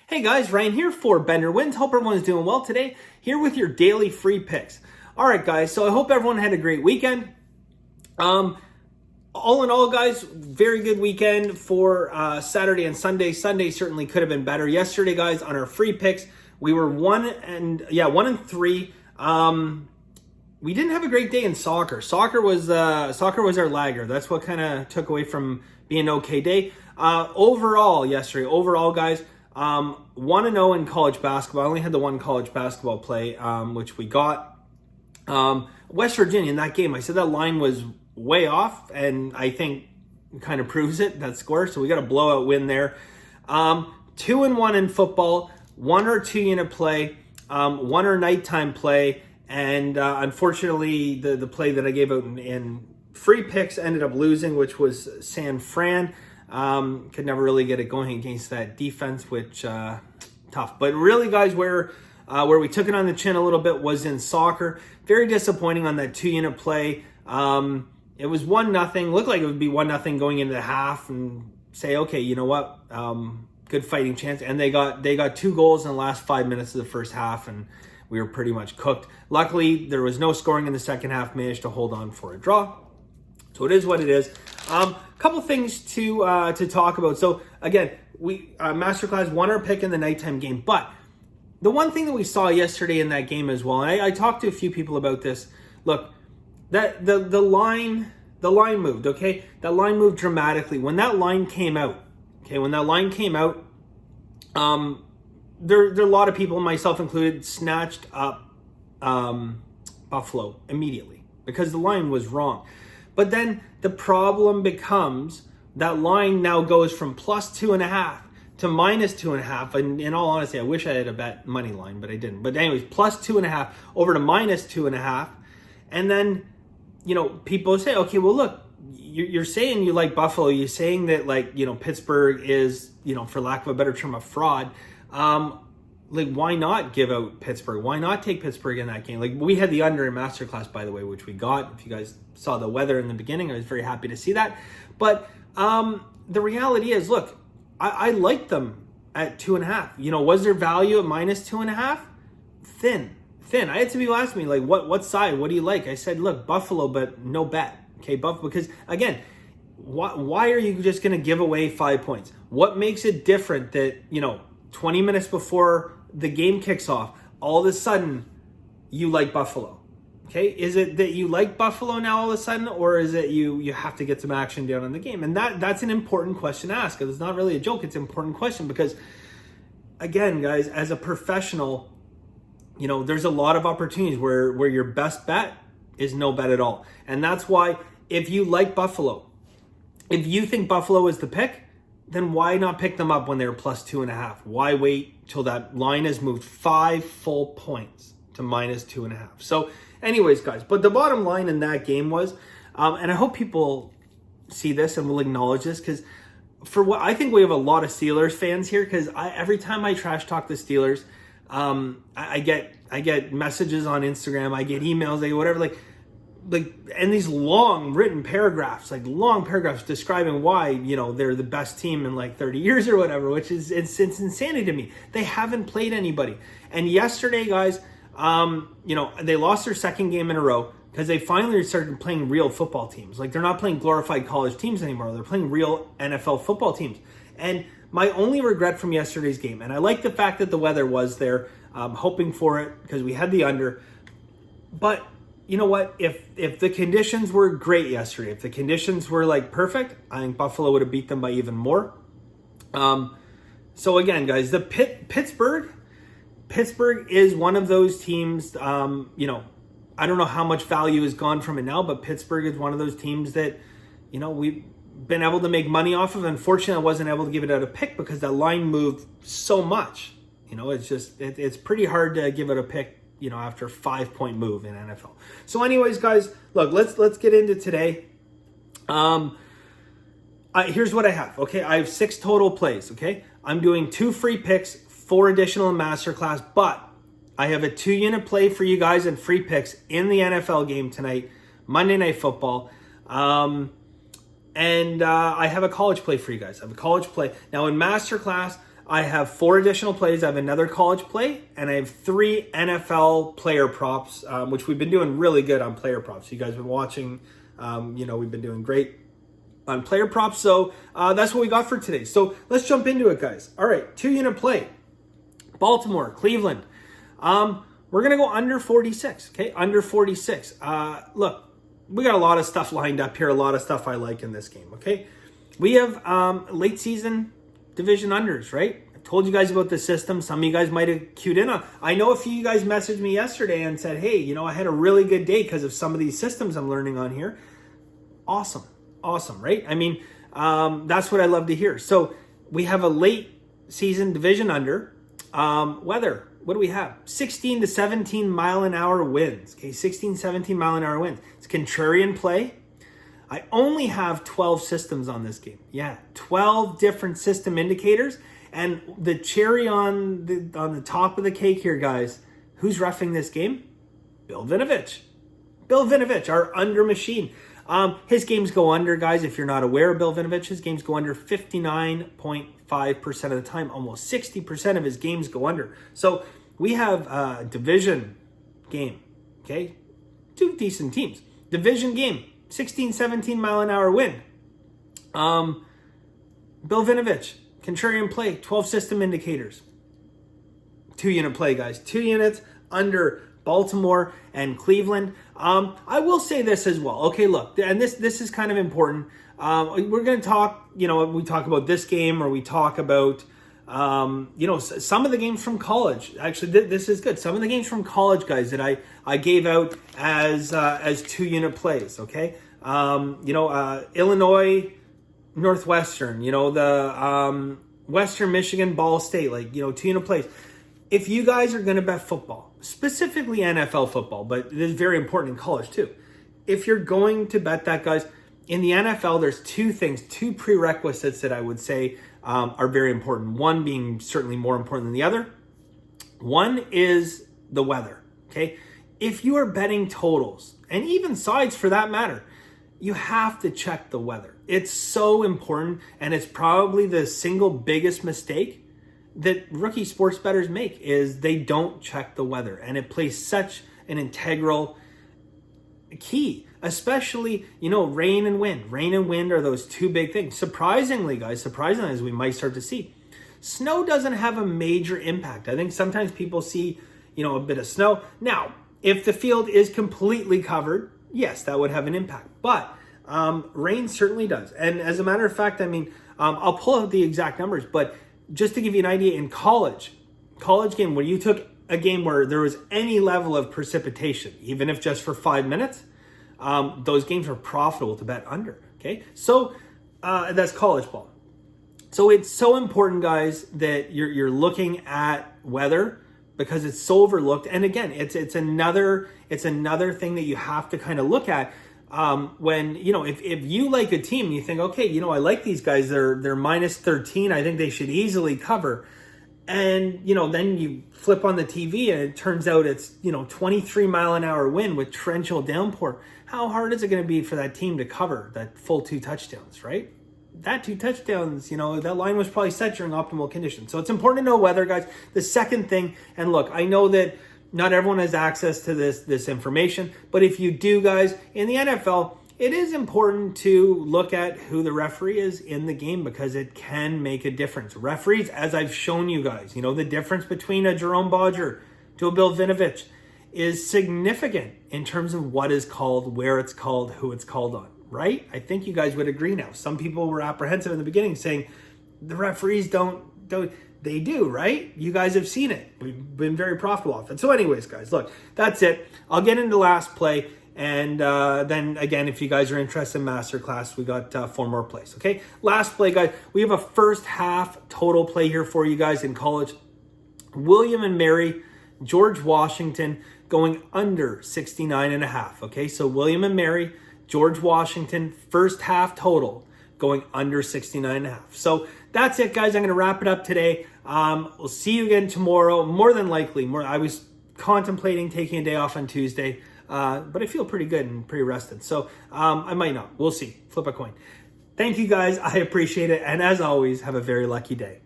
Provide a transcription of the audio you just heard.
Hey guys, Ryan here for Bender Wins. Hope everyone's doing well today. Here with your daily free picks. All right, guys. So I hope everyone had a great weekend. All in all, guys, very good weekend for Saturday and Sunday. Sunday certainly could have been better. Yesterday, guys, on our free picks, we were 1-3. We didn't have a great day in soccer. Soccer was our lagger. That's what kind of took away from being an okay day. Overall, guys. 1-0 in college basketball. I only had the one college basketball play, which we got. West Virginia in that game, I said that line was way off, and I think kind of proves it, that score. So we got a blowout win there. 2-1 in football, 1 or 2 unit play, 1 or nighttime play, and unfortunately the play that I gave out in free picks ended up losing, which was San Fran. Could never really get it going against that defense, which tough. But really, guys, where we took it on the chin a little bit was in soccer. Very disappointing on that 2 unit play. It was 1-0. Looked like it would be 1-0 going into the half, and say, okay, you know what? Good fighting chance. And they got 2 goals in the last 5 minutes of the first half, and we were pretty much cooked. Luckily, there was no scoring in the second half. Managed to hold on for a draw. So it is what it is. Couple things to talk about. So again, we Masterclass won our pick in the nighttime game, but the one thing that we saw yesterday in that game as well, and I talked to a few people about this. Look, that the line moved. Okay, that line moved dramatically when that line came out. Okay, when that line came out, there are a lot of people, myself included, snatched up Buffalo immediately because the line was wrong. But then the problem becomes that line now goes from +2.5 to -2.5. And in all honesty, I wish I had a bet money line, but I didn't. But anyways, +2.5 over to -2.5. And then, people say, okay, well, look, you're saying you like Buffalo. You're saying that, Pittsburgh is, for lack of a better term, a fraud. Why not give out Pittsburgh? Why not take Pittsburgh in that game? We had the under in Masterclass, by the way, which we got. If you guys saw the weather in the beginning, I was very happy to see that. But the reality is, look, I liked them at 2.5. Was there value at -2.5? Thin. I had some people ask me, what side? What do you like? I said, look, Buffalo, but no bet. Okay, Buffalo, because again, why are you just going to give away 5 points? What makes it different that 20 minutes before the game kicks off, all of a sudden you like Buffalo? Okay, is it that you like Buffalo now all of a sudden, or is it you have to get some action down in the game? And that's an important question to ask, because it's not really a joke. It's an important question because, again, guys, as a professional, there's a lot of opportunities where your best bet is no bet at all. And that's why, if you like Buffalo, if you think Buffalo is the pick, then why not pick them up when they're +2.5? Why wait till that line has moved 5 full points to -2.5? So anyways, guys, but the bottom line in that game was, and I hope people see this and will acknowledge this, because for what I think we have a lot of Steelers fans here, because every time I trash talk the Steelers, I get messages on Instagram, I get emails, I get whatever, and these long written paragraphs, describing why, they're the best team in 30 years or whatever, which is, it's insanity to me. They haven't played anybody. And yesterday, guys, they lost their second game in a row because they finally started playing real football teams. They're not playing glorified college teams anymore. They're playing real NFL football teams. And my only regret from yesterday's game, and I like the fact that the weather was there, hoping for it because we had the under, but you know what? If the conditions were great yesterday, if the conditions were perfect, I think Buffalo would have beat them by even more. So again, guys, the Pittsburgh is one of those teams. I don't know how much value has gone from it now, but Pittsburgh is one of those teams that we've been able to make money off of. Unfortunately, I wasn't able to give it out a pick because that line moved so much. It's just it's pretty hard to give it a pick, after a 5-point move in NFL. So anyways, guys, look, let's get into today. Here's what I have. Okay, I have 6 total plays. Okay, I'm doing 2 free picks, 4 additional in Masterclass, but I have a 2 unit play for you guys and free picks in the NFL game tonight, Monday Night Football. And I have a college play for you guys. I have a college play. Now in Masterclass, I have 4 additional plays. I have another college play, and I have 3 NFL player props, which we've been doing really good on player props. You guys have been watching. We've been doing great on player props. So that's what we got for today. So let's jump into it, guys. All right, 2-unit play. Baltimore, Cleveland. We're going to go under 46, okay? Under 46. Look, we got a lot of stuff lined up here, a lot of stuff I like in this game, okay? We have late season division unders, right? I told you guys about the system. Some of you guys might have cued in on. I know a few of you guys messaged me yesterday and said, hey, I had a really good day because of some of these systems I'm learning on here. Awesome, right? I mean, that's what I love to hear. So we have a late season division under. Weather, what do we have? 16 to 17 mile an hour winds. Okay, 16, 17 mile an hour winds. It's contrarian play. I only have 12 systems on this game. Yeah, 12 different system indicators. And the cherry on the top of the cake here, guys, who's roughing this game? Bill Vinovich. Bill Vinovich, our under machine. His games go under, guys. If you're not aware of Bill Vinovich, his games go under 59.5% of the time. Almost 60% of his games go under. So we have a division game, okay? 2 decent teams. Division game. 16, 17 mile an hour wind. Bill Vinovich, contrarian play, 12 system indicators. 2-unit play, guys. 2 units under Baltimore and Cleveland. I will say this as well. Okay, look, and this is kind of important. We're going to talk, we talk about this game, or we talk about, some of the games from college. Actually, this is good. Some of the games from college, guys, that I gave out as 2-unit plays. Okay, Illinois, Northwestern. The Western Michigan, Ball State. 2-unit plays. If you guys are going to bet football, specifically NFL football, but it is very important in college too. If you're going to bet that, guys, in the NFL, there's 2 prerequisites that I would say are very important. One being certainly more important than the other. One is the weather, okay? If you are betting totals, and even sides for that matter, you have to check the weather. It's so important, and it's probably the single biggest mistake that rookie sports bettors make is they don't check the weather, and it plays such an integral key, especially, rain and wind. Rain and wind are those 2 big things. Surprisingly, guys, as we might start to see, snow doesn't have a major impact. I think sometimes people see, a bit of snow. Now, if the field is completely covered, yes, that would have an impact, but rain certainly does. And as a matter of fact, I'll pull out the exact numbers, but just to give you an idea, in college game, where you took a game where there was any level of precipitation, even if just for 5 minutes, those games are profitable to bet under, okay? So that's college ball. So it's so important, guys, that you're looking at weather, because it's so overlooked. And again, it's another thing that you have to kind of look at when, if you like a team, you think, okay, I like these guys, they're minus 13, I think they should easily cover. And, then you flip on the TV and it turns out it's, 23 mile an hour wind with torrential downpour. How hard is it going to be for that team to cover that full 2 touchdowns, right? That 2 touchdowns, that line was probably set during optimal conditions. So it's important to know weather, guys. The second thing, and look, I know that not everyone has access to this information, but if you do, guys, in the NFL, it is important to look at who the referee is in the game, because it can make a difference. Referees, as I've shown you guys, the difference between a Jerome Bodger to a Bill Vinovich is significant in terms of what is called, where it's called, who it's called on, right? I think you guys would agree now. Some people were apprehensive in the beginning saying the referees don't. They do, right? You guys have seen it. We've been very profitable off it. So anyways, guys, look, that's it. I'll get into last play. And then again, if you guys are interested in Masterclass, we got 4 more plays, okay? Last play, guys. We have a first half total play here for you guys in college. William and Mary, George Washington going under 69.5, okay? So William and Mary, George Washington, first half total going under 69.5. So that's it, guys. I'm going to wrap it up today. We'll see you again tomorrow. More than likely. I was contemplating taking a day off on Tuesday, but I feel pretty good and pretty rested. So I might not. We'll see. Flip a coin. Thank you, guys. I appreciate it. And as always, have a very lucky day.